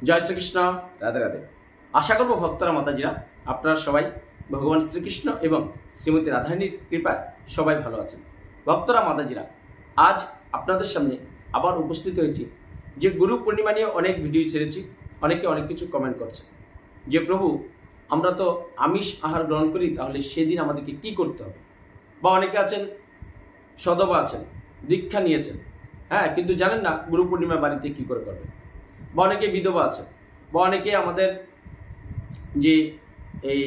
জয় শ্রীকৃষ্ণ, রাধে রাধে। আশা করব ভক্তরা মাতাজিরা আপনারা সবাই ভগবান শ্রীকৃষ্ণ এবং শ্রীমতী রাধারানীর কৃপায় সবাই ভালো আছেন। ভক্তরা মাতাজিরা, আজ আপনাদের সামনে আবার উপস্থিত হয়েছি। যে গুরু পূর্ণিমা নিয়ে অনেক ভিডিও ছেড়েছি, অনেকে অনেক কিছু কমেন্ট করছে যে প্রভু আমরা তো আমিষ আহার গ্রহণ করি, তাহলে সেদিন আমাদেরকে কি করতে হবে। বা অনেকে আছেন সদবা আছেন, দীক্ষা নিয়েছেন, কিন্তু জানেন না গুরু পূর্ণিমা বাড়িতে কি করে করবেন। বা অনেকে বিধবা আছে, বা অনেকে আমাদের যে এই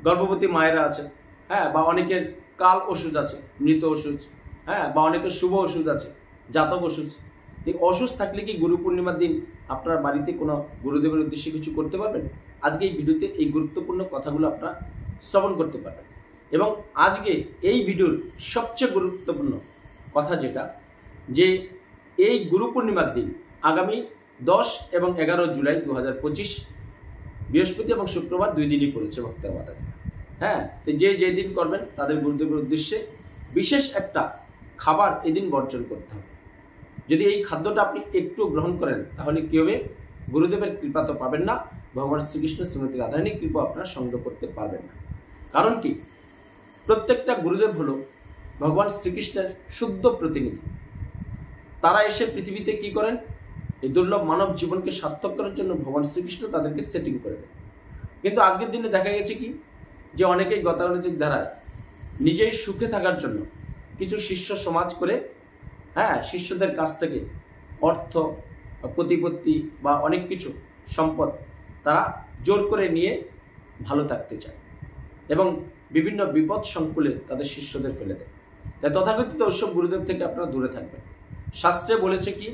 গর্ভবতী মায়েরা আছে, বা অনেকের কাল ওষুধ আছে, মৃত ওষুধ, বা অনেকের শুভ ওষুধ আছে, জাতক ওষুধ। এই অসুস্থ থাকলে কি গুরু পূর্ণিমার দিন আপনার বাড়িতে কোনো গুরুদেবের উদ্দেশ্যে কিছু করতে পারবেন? আজকে এই ভিডিওতে এই গুরুত্বপূর্ণ কথাগুলো আপনারা শ্রবণ করতে পারবেন। এবং আজকে এই ভিডিওর সবচেয়ে গুরুত্বপূর্ণ কথা যেটা, যে এই গুরু পূর্ণিমার দিন আগামী 10 এবং 11 জুলাই 2025 বৃহস্পতি এবং শুক্রবার 2 দিনই পড়েছে ভক্তের মাতাজি। তো যে দিন করবেন তাদের গুরুদেবের উদ্দেশ্যে বিশেষ একটা খাবার এদিন বর্জন করতে হবে। যদি এই খাদ্যটা আপনি একটু গ্রহণ করেন তাহলে কি হবে? গুরুদেবের কৃপা তো পাবেন না, ভগবান শ্রীকৃষ্ণ শ্রীমতী রাধারানীর কৃপা আপনারা সংগ্রহ করতে পারবেন না। কারণ কি, প্রত্যেকটা গুরুদেব হলো ভগবান শ্রীকৃষ্ণের শুদ্ধ প্রতিনিধি। তারা এসে পৃথিবীতে কি করেন? এই দুর্লভ মানব জীবনকে সার্থক করার জন্য ভগবান শ্রীকৃষ্ণ তাদেরকে সেটিং করে দেন। কিন্তু আজকের দিনে দেখা গেছে কি, যে অনেকেই গতানুগতিক ধারায় নিজেই সুখে থাকার জন্য কিছু শিষ্য সমাজ করে শিষ্যদের কাছ থেকে অর্থ, প্রতিপত্তি বা অনেক কিছু সম্পদ তারা জোর করে নিয়ে ভালো থাকতে চায় এবং বিভিন্ন বিপদ সংকুলে তাদের শিষ্যদের ফেলে দেয়। তাই তথাকথিত ওইসব গুরুদেব থেকে আপনারা দূরে থাকবেন। শাস্ত্রে বলেছে কি,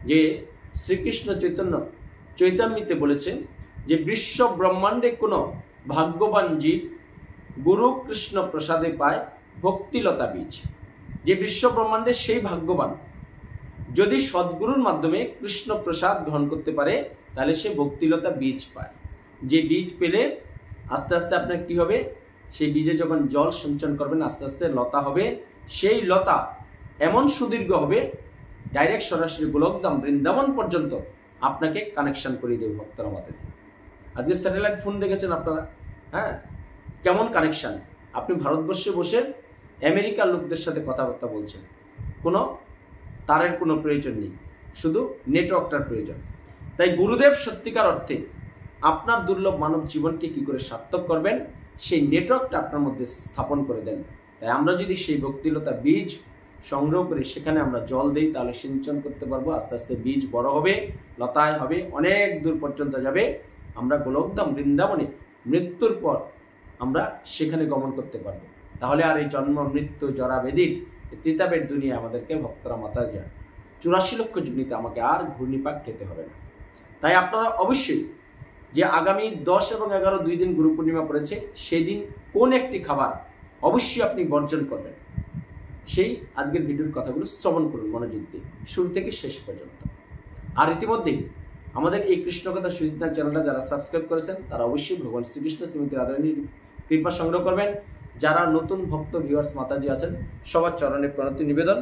যে শ্রীকৃষ্ণ চৈতন্যতে বলেছে যে বিশ্ব ব্রহ্মাণ্ডে কোনো ভাগ্যবান জীব গুরু কৃষ্ণ প্রসাদে পায় ভক্তিলতা বীজ। যে বিশ্ব ব্রহ্মাণ্ডে সেই ভাগ্যবান যদি সদ্গুরুর মাধ্যমে কৃষ্ণ প্রসাদ গ্রহণ করতে পারে, তাহলে সে ভক্তিলতা বীজ পায়। যে বীজ পেলে আস্তে আস্তে আপনার কি হবে? সেই বীজে যখন জল সঞ্চয়ন করবেন আস্তে আস্তে লতা হবে। সেই লতা এমন সুদীর্ঘ হবে, ডাইরেক্ট সরাসরি গোলকধাম বৃন্দাবন পর্যন্ত আপনাকে কানেকশন করিয়ে দেবে ভক্তরা মাতাজি। আজকে স্যাটেলাইট ফোন দেখেছেন আপনারা, কেমন কানেকশন। আপনি ভারতবর্ষে বসে আমেরিকার লোকদের সাথে কথাবার্তা বলছেন, কোনো তারের কোনো প্রয়োজন নেই, শুধু নেটওয়ার্কটার প্রয়োজন। তাই গুরুদেব সত্যিকার অর্থে আপনার দুর্লভ মানব জীবনকে কি করে সার্থক করবেন, সেই নেটওয়ার্কটা আপনার মধ্যে স্থাপন করে দেন। তাই আমরা যদি সেই ভক্তিলতা বীজ সংগ্রহ করে সেখানে আমরা জল দেই, তাহলে সিঞ্চন করতে পারবো। আস্তে আস্তে বীজ বড় হবে, লতায় হবে, অনেক দূর পর্যন্ত যাবে। আমরা গোলকধাম বৃন্দাবনে মৃত্যুর পর আমরা সেখানে গমন করতে পারবো। তাহলে আর এই জন্ম মৃত্যু জরা বেদির ত্রিতাপের দুনিয়া আমাদেরকে ভক্তরা মাতাজি 84 লক্ষ জুনিতে আমাকে আর ঘূর্ণিপাক খেতে হবে না। তাই আপনারা অবশ্যই যে আগামী 10 এবং 11 2 দিন গুরু পূর্ণিমা পড়েছে, সেদিন কোন একটি খাবার অবশ্যই আপনি বর্জন করবেন, সেই আজকের ভিডিওর কথাগুলো শ্রবণ করুন মনোযোগ দিয়ে শুরু থেকে শেষ পর্যন্ত। আর ইতিমধ্যেই আমাদের এই কৃষ্ণকথা সুজিতনাথ চ্যানেলটা যারা সাবস্ক্রাইব করেছেন তারা অবশ্যই ভগবান শ্রীকৃষ্ণ শ্রীমতী রাধারানীর কৃপা সংগ্রহ করবেন। যারা নতুন ভক্ত ভিউয়ার্স মাতাজি আছেন, সবার চরণে প্রণতি নিবেদন,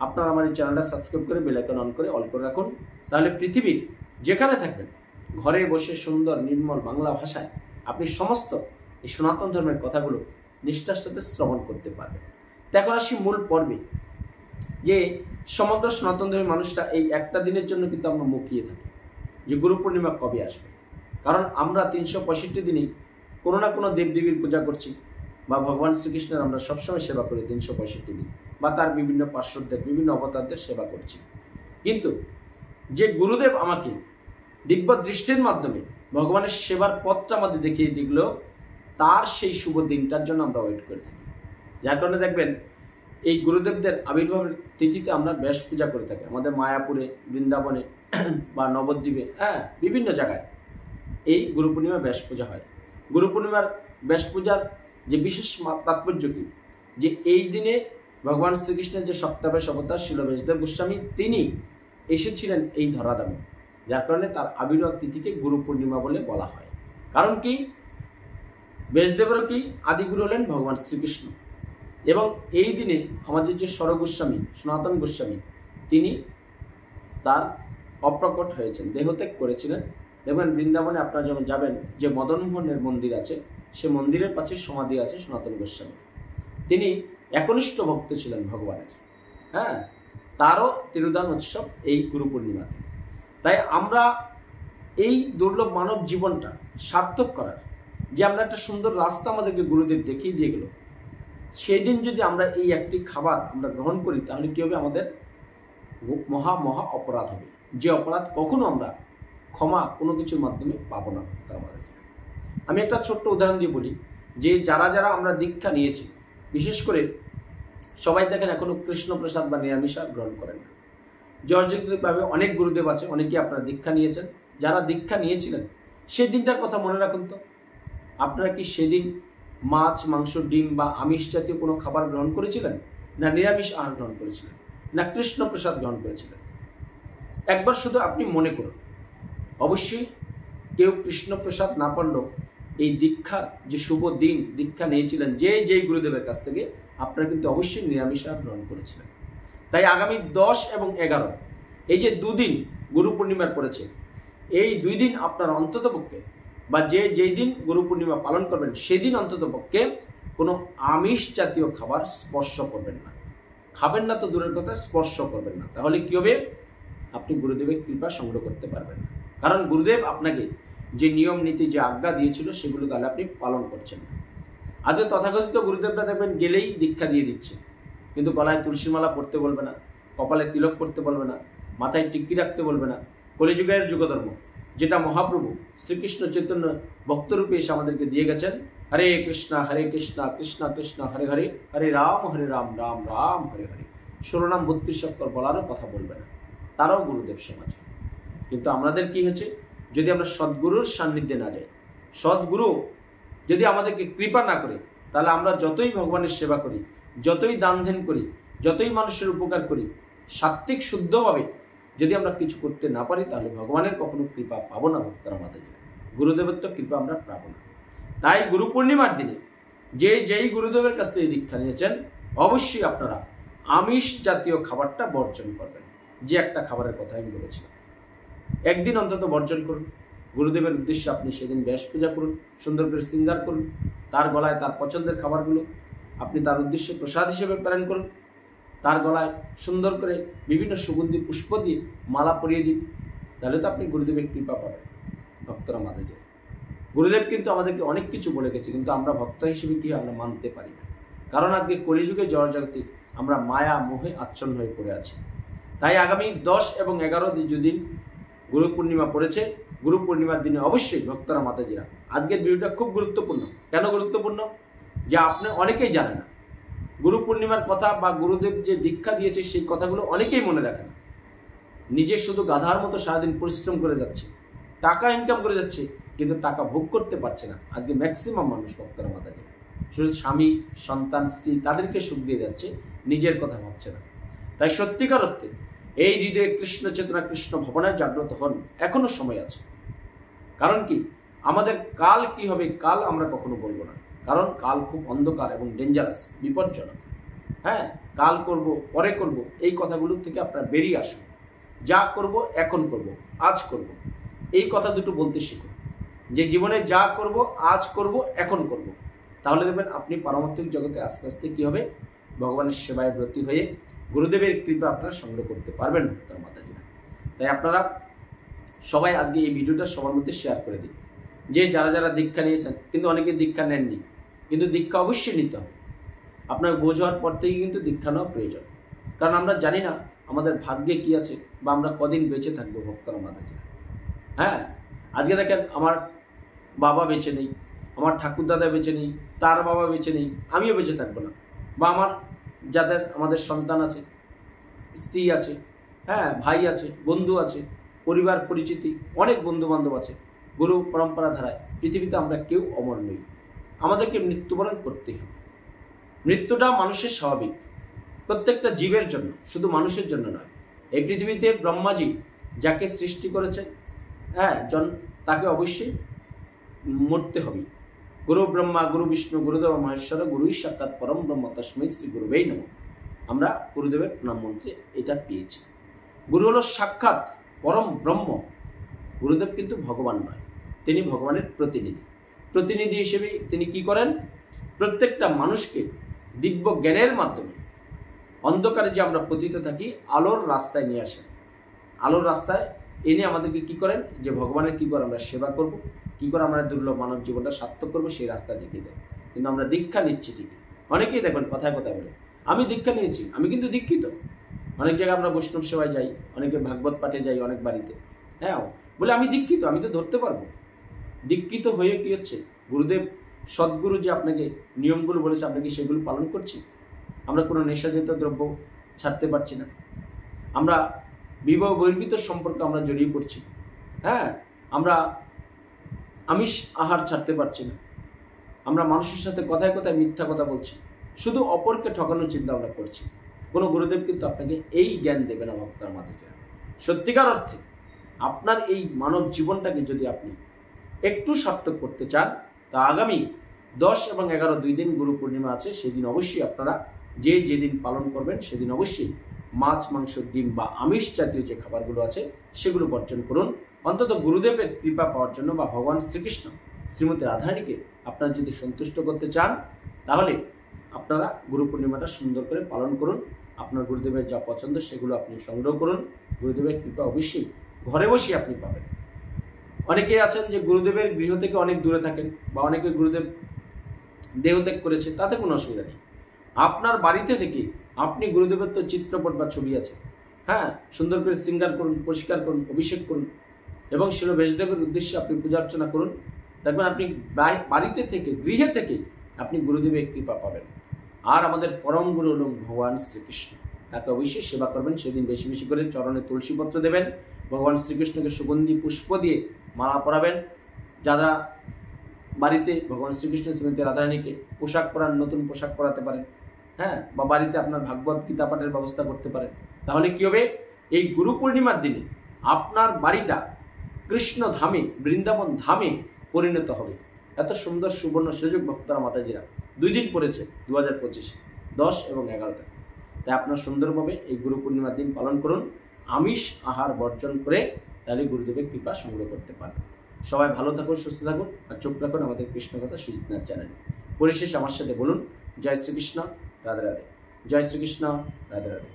আপনারা আমার এই চ্যানেলটা সাবস্ক্রাইব করে বেল আইকন অন করে অল করে রাখুন। তাহলে পৃথিবীর যেখানে থাকবেন ঘরে বসে সুন্দর নির্মল বাংলা ভাষায় আপনি সমস্ত এই সনাতন ধর্মের কথাগুলো নিষ্ঠার সাথে শ্রবণ করতে পারবেন। এখন আসি মূল পর্বে, যে সমগ্র সনাতন ধর্মের মানুষরা এই একটা দিনের জন্য কিন্তু আমরা মুখিয়ে থাকি যে গুরু পূর্ণিমা কবে আসবে। কারণ আমরা 365 দিনই কোনো না কোনো দেবদেবীর পূজা করছি, বা ভগবান শ্রীকৃষ্ণের আমরা সবসময় সেবা করি 365 দিন, বা তার বিভিন্ন পার্শ্বদের বিভিন্ন অবতারদের সেবা করছি। কিন্তু যে গুরুদেব আমাকে দিব্য দৃষ্টির মাধ্যমে ভগবানের সেবার পথটা আমাদের দেখিয়ে দিল, তার সেই শুভ দিনটার জন্য আমরা ওয়েট করে থাকি। যার কারণে দেখবেন এই গুরুদেবদের আবির্ভাবের তিথিতে আমরা ব্যাস পূজা করে থাকি। আমাদের মায়াপুরে, বৃন্দাবনে বা নবদ্বীপে, বিভিন্ন জায়গায় এই গুরু পূর্ণিমা ব্যাস পূজা হয়। গুরু পূর্ণিমার ব্যাস পূজার যে বিশেষ তাৎপর্য কি, যে এই দিনে ভগবান শ্রীকৃষ্ণের যে সপ্তাবেশ অবতার শিল ব্যাসদেব গোস্বামী, তিনি এসেছিলেন এই ধরাধামে। যার কারণে তার আবির্ভাব তিথিকে গুরু পূর্ণিমা বলে বলা হয়। কারণ কি, ব্যাসদেবেরও কি আদিগুরু হলেন ভগবান শ্রীকৃষ্ণ। এবং এই দিনে আমাদের যে স্বর গোস্বামী, সনাতন গোস্বামী, তিনি তার অপ্রকট হয়েছেন, দেহত্যাগ করেছিলেন। দেখবেন বৃন্দাবনে আপনারা যখন যাবেন, যে মদনমোহনের মন্দির আছে, সে মন্দিরের পাশে সমাধি আছে সনাতন গোস্বামী। তিনি একনিষ্ঠ ভক্ত ছিলেন ভগবানের। হ্যাঁ, তারও তিরোধান উৎসব এই গুরু পূর্ণিমাতে। তাই আমরা এই দুর্লভ মানব জীবনটা সার্থক করার, যে আমরা একটা সুন্দর রাস্তা আমাদেরকে গুরুদেব দেখিয়ে দিয়ে গেল, সেই দিন যদি আমরা এই একটি খাবার আমরা গ্রহণ করি, তাহলে কি হবে? আমাদের মহা মহা অপরাধ হবে, যে অপরাধ কখনো আমরা ক্ষমা কোনো কিছুর মাধ্যমে পাবো না। আমি একটা ছোট্ট উদাহরণ দিয়ে বলি, যে যারা যারা আমরা দীক্ষা নিয়েছি, বিশেষ করে সবাই দেখেন এখনো কৃষ্ণপ্রসাদ বা নিরামিষ গ্রহণ করেন না। জর্জরিতভাবে অনেক গুরুদেব আছে, অনেকেই আপনারা দীক্ষা নিয়েছেন। যারা দীক্ষা নিয়েছিলেন সেই দিনটার কথা মনে রাখুন তো, আপনারা কি সেদিন মাছ, মাংস, ডিম বা আমিষ জাতীয় কোনো খাবার গ্রহণ করেছিলেন, না নিরামিষ আহার গ্রহণ করেছিলেন, না কৃষ্ণপ্রসাদ গ্রহণ করেছিলেন? একবার শুধু আপনি মনে করুন। অবশ্যই কেউ কৃষ্ণপ্রসাদ না পারলেও এই দীক্ষার যে শুভ দিন দীক্ষা নিয়েছিলেন যেই গুরুদেবের কাছ থেকে, আপনারা কিন্তু অবশ্যই নিরামিষ আহার গ্রহণ করেছিলেন। তাই আগামী 10 এবং 11 এই যে দুদিন গুরু পূর্ণিমার পড়েছে, এই 2 দিন আপনারা অন্ততপক্ষে, বা যেই দিন গুরু পূর্ণিমা পালন করবেন সেদিন অন্ততপক্ষে কোনো আমিষ জাতীয় খাবার স্পর্শ করবেন না। খাবেন না তো দূরের কথা, স্পর্শ করবেন না। তাহলে কি হবে? আপনি গুরুদেবের কৃপা সংগ্রহ করতে পারবেন না। কারণ গুরুদেব আপনাকে যে নিয়ম নীতি, যে আজ্ঞা দিয়েছিল, সেগুলো তাহলে আপনি পালন করছেন না। আজকে তথাকথিত গুরুদেবরা দেখবেন গেলেই দীক্ষা দিয়ে দিচ্ছে, কিন্তু গলায় তুলসীর মালা পড়তে বলবে না, কপালে তিলক পড়তে বলবে না, মাথায় টিক্কি রাখতে বলবে না। কলিযুগের যুগধর্ম, যেটা মহাপ্রভু শ্রীকৃষ্ণ চৈতন্য ভক্তরূপে এসে আমাদেরকে দিয়ে গেছেন, হরে কৃষ্ণ কৃষ্ণ কৃষ্ণ হরে হরে, হরে রাম রাম রাম হরে হরে, 16 নাম 32 অক্ষর বলারও কথা বলবে না। তারাও গুরুদেব সমাজে। কিন্তু আমাদের কি হয়েছে? যদি আমরা সদ্গুরুর সান্নিধ্যে না যাই, সদ্গুরু যদি আমাদেরকে কৃপা না করে, তাহলে আমরা যতই ভগবানের সেবা করি, যতই দান ধ্যান করি, যতই মানুষের উপকার করি, সাত্ত্বিক শুদ্ধভাবে যদি আমরা কিছু করতে না পারি, তাহলে ভগবানের কখনো কৃপা পাবো না। ভক্তরা মাতাজি, গুরুদেবের তো কৃপা আমরা পাবো না। তাই গুরু পূর্ণিমার দিনে যেই গুরুদেবের কাছ থেকে দীক্ষা নিয়েছেন, অবশ্যই আপনারা আমিষ জাতীয় খাবারটা বর্জন করবেন। যে একটা খাবারের কথা আমি বলেছিলাম, একদিন অন্তত বর্জন করুন। গুরুদেবের উদ্দেশ্যে আপনি সেদিন ব্যাস পূজা করুন, সুন্দর করে শৃঙ্গার করুন, তার গলায় তার পছন্দের খাবারগুলো আপনি তার উদ্দেশ্যে প্রসাদ হিসেবে প্রেরণ করুন, তার গলায় সুন্দর করে বিভিন্ন সুগন্ধি পুষ্প দিয়ে মালা পরিয়ে দিন। তাহলে তো আপনি গুরুদেবের কৃপা পাবেন। ভক্তরা মাতাজি, গুরুদেব কিন্তু আমাদেরকে অনেক কিছু বলে গেছে, কিন্তু আমরা ভক্ত হিসেবে কি আমরা মানতে পারি না। কারণ আজকে কলিযুগে জড়জগতে আমরা মায়া মোহে আচ্ছন্ন হয়ে পড়ে আছি। তাই আগামী 10 এবং 11 দিন গুরু পূর্ণিমা পড়েছে। গুরু পূর্ণিমার দিনে অবশ্যই ভক্তরা মাতাজিরা, আজকের ভিডিওটা খুব গুরুত্বপূর্ণ। কেন গুরুত্বপূর্ণ? যে আপনি অনেকেই জানে না গুরু পূর্ণিমার কথা, বা গুরুদেব যে দীক্ষা দিয়েছে সেই কথাগুলো অনেকেই মনে রাখে না। নিজে শুধু গাধার মতো সারাদিন পরিশ্রম করে যাচ্ছে, টাকা ইনকাম করে যাচ্ছে, কিন্তু টাকা ভোগ করতে পারছে না। আজকে ম্যাক্সিমাম মানুষ ভক্তরা মাতাজিরা শুধু স্বামী, সন্তান, স্ত্রী তাদেরকে সুখ দিয়ে যাচ্ছে, নিজের কথা ভাবছে না। তাই সত্যিকার অর্থে এই হৃদয়ে কৃষ্ণ চেতনা, কৃষ্ণ ভাবনায় জাগ্রত হন, এখনো সময় আছে। কারণ কি, আমাদের কাল কি হবে, কাল আমরা কখনো বলবো না। কারণ কাল খুব অন্ধকার এবং ডেঞ্জারাস, বিপজ্জনক। হ্যাঁ, কাল করব, পরে করব, এই কথাগুলো থেকে আপনারা বেরিয়ে আসুন। যা করব এখন করব, আজ করব, এই কথা দুটো বলতে শিখুন। যে জীবনে যা করব আজ করব, এখন করব, তাহলে দেখবেন আপনি পারমার্থিক জগতে আস্তে আস্তে কি হবে, ভগবানের সেবায় ব্রতী হয়ে গুরুদেবের কৃপা আপনারা সংগ্রহ করতে পারবেন তার মাতাজিরা। তাই আপনারা সবাই আজকে এই ভিডিওটা সবার মধ্যে শেয়ার করে দিন। যে যারা যারা দীক্ষা নিয়েছেন, কিন্তু অনেকে দীক্ষা নেননি, কিন্তু দীক্ষা অবশ্যই নিতে হবে। আপনার বোঝ হওয়ার পর থেকেই কিন্তু দীক্ষা নেওয়া প্রয়োজন। কারণ আমরা জানি না আমাদের ভাগ্যে কি আছে, বা আমরা কদিন বেঁচে থাকবো ভক্তরা মাতাজিরা। হ্যাঁ, আজকে দেখেন আমার বাবা বেঁচে নেই, আমার ঠাকুরদাদা বেঁচে নেই, তার বাবা বেঁচে নেই, আমিও বেঁচে থাকবো না। বা আমাদের সন্তান আছে, স্ত্রী আছে, হ্যাঁ ভাই আছে, বন্ধু আছে, পরিবার পরিচিতি, অনেক বন্ধু বান্ধব আছে। গুরু পরম্পরা ধারায় পৃথিবীতে আমরা কেউ অমর নই, আমাদেরকে মৃত্যুবরণ করতেই হবে। মৃত্যুটা মানুষের স্বাভাবিক, প্রত্যেকটা জীবের জন্য, শুধু মানুষের জন্য নয়। এই পৃথিবীতে ব্রহ্মাজি যাকে সৃষ্টি করেছেন, হ্যাঁ তাকে অবশ্যই মরতে হবে। গুরু ব্রহ্মা, গুরু বিষ্ণু, গুরুদেব মহেশ্বর, গুরুই সাক্ষাৎ পরম ব্রহ্ম, তস্মৈ শ্রী গুরুবে নমঃ। আমরা গুরুদেবের নাম মন্ত্রে এটা পেয়েছি। গুরু হলো সাক্ষাৎ পরম ব্রহ্ম। গুরুদেব কিন্তু ভগবান নয়, তিনি ভগবানের প্রতিনিধি হিসেবে তিনি কি করেন, প্রত্যেকটা মানুষকে দিব্য জ্ঞানের মাধ্যমে অন্ধকারে যে আমরা পতিত থাকি আলোর রাস্তায় নিয়ে আসেন। আলোর রাস্তায় এনে আমাদেরকে কি করেন, যে ভগবানের কি করে আমরা সেবা করব, কি করে আমরা দুর্লভ মানব জীবনটা সার্থক করবো, সেই রাস্তা দেখিয়ে দেয়। কিন্তু আমরা দীক্ষা নিচ্ছি ঠিকই, অনেকেই দেখবেন কথায় কথায় বলে আমি দীক্ষা নিয়েছি, আমি কিন্তু দীক্ষিত। অনেক জায়গায় আমরা বৈষ্ণব সেবায় যাই, অনেকে ভাগবত পাঠে যাই, অনেক বাড়িতে, হ্যাঁ বলে আমি দীক্ষিত, আমি তো ধরতে পারবো। দীক্ষিত হয়ে কি হচ্ছে, গুরুদেব সদ্গুরু যে আপনাকে নিয়মগুলো বলেছে আপনাকে সেগুলো পালন করছি। আমরা কোনো নেশাজাত দ্রব্য ছাড়তে পারছি না, আমরা বিবাহ বহির্ভূত সম্পর্কে আমরা জড়িয়ে পড়ছি, হ্যাঁ আমরা আমিষ আহার ছাড়তে পারছি না, আমরা মানুষের সাথে কথায় কথায় মিথ্যা কথা বলছি, শুধু অপরকে ঠকানোর চিন্তা আমরা করছি। কোনো গুরুদেব কিন্তু আপনাকে এই জ্ঞান দেবে না ভক্তার মাঝে। সত্যিকার অর্থে আপনার এই মানব জীবনটাকে যদি আপনি একটু সার্থক করতে চান, তা আগামী 10 এবং 11 2 দিন গুরু পূর্ণিমা আছে, সেদিন অবশ্যই আপনারা যেদিন পালন করবেন সেদিন অবশ্যই মাছ, মাংস, ডিম বা আমিষ জাতীয় যে খাবারগুলো আছে সেগুলো বর্জন করুন। অন্তত গুরুদেবের কৃপা পাওয়ার জন্য বা ভগবান শ্রীকৃষ্ণ শ্রীমতী রাধারানীকে আপনারা যদি সন্তুষ্ট করতে চান, তাহলে আপনারা গুরু পূর্ণিমাটা সুন্দর করে পালন করুন। আপনার গুরুদেবের যা পছন্দ সেগুলো আপনি সংগ্রহ করুন। গুরুদেবের কৃপা অবশ্যই ঘরে বসেই আপনি পাবেন। অনেকেই আছেন যে গুরুদেবের গৃহ থেকে অনেক দূরে থাকেন, বা অনেকে গুরুদেব দেহত্যাগ করেছে, তাতে কোনো অসুবিধা নেই। আপনার বাড়িতে থেকে আপনি গুরুদেবের তো চিত্রপট বা ছবি আছে, হ্যাঁ সুন্দর করে শৃঙ্গার করুন, পরিষ্কার করুন, অভিষেক করুন এবং শিল বেশদেবের উদ্দেশ্যে আপনি পূজা অর্চনা করুন। দেখবেন আপনি বাড়িতে থেকে, গৃহে থেকে আপনি গুরুদেবের কৃপা পাবেন। আর আমাদের পরম গুরু হল ভগবান শ্রীকৃষ্ণ, তাকে অবশ্যই সেবা করবেন। সেদিন বেশি বেশি করে চরণে তুলসীপত্র দেবেন, ভগবান শ্রীকৃষ্ণকে সুগন্ধি পুষ্প দিয়ে মালা পরাবেন। যারা বাড়িতে ভগবান শ্রীকৃষ্ণ শ্রীমতী রাধারানীকে পোশাক পরান, নতুন পোশাক পরাতে পারেন, হ্যাঁ বা বাড়িতে আপনার ভাগবত গীতা পাঠের ব্যবস্থা করতে পারেন। তাহলে কি হবে, এই গুরু পূর্ণিমার দিনে আপনার বাড়িটা কৃষ্ণ ধামে, বৃন্দাবন ধামে পরিণত হবে। এত সুন্দর সুবর্ণ সুযোগ ভক্তরা মাতাজিরা 2 দিন পড়েছে 2025, 10 এবং 11 তারিখ। তাই আপনার সুন্দরভাবে এই গুরু পূর্ণিমার দিন পালন করুন, আমিষ আহার বর্জন করে, তাহলে গুরুদেবের কৃপা সংগ্রহ করতে পারবেন। সবাই ভালো থাকুন, সুস্থ থাকুন, আর চোখ রাখুন আমাদের কৃষ্ণ কথা সুজিতনাথ চ্যানেলে। পরিশেষে আমার সাথে বলুন, জয় শ্রীকৃষ্ণ, রাধে রাধে। জয় শ্রীকৃষ্ণ, রাধে রাধে।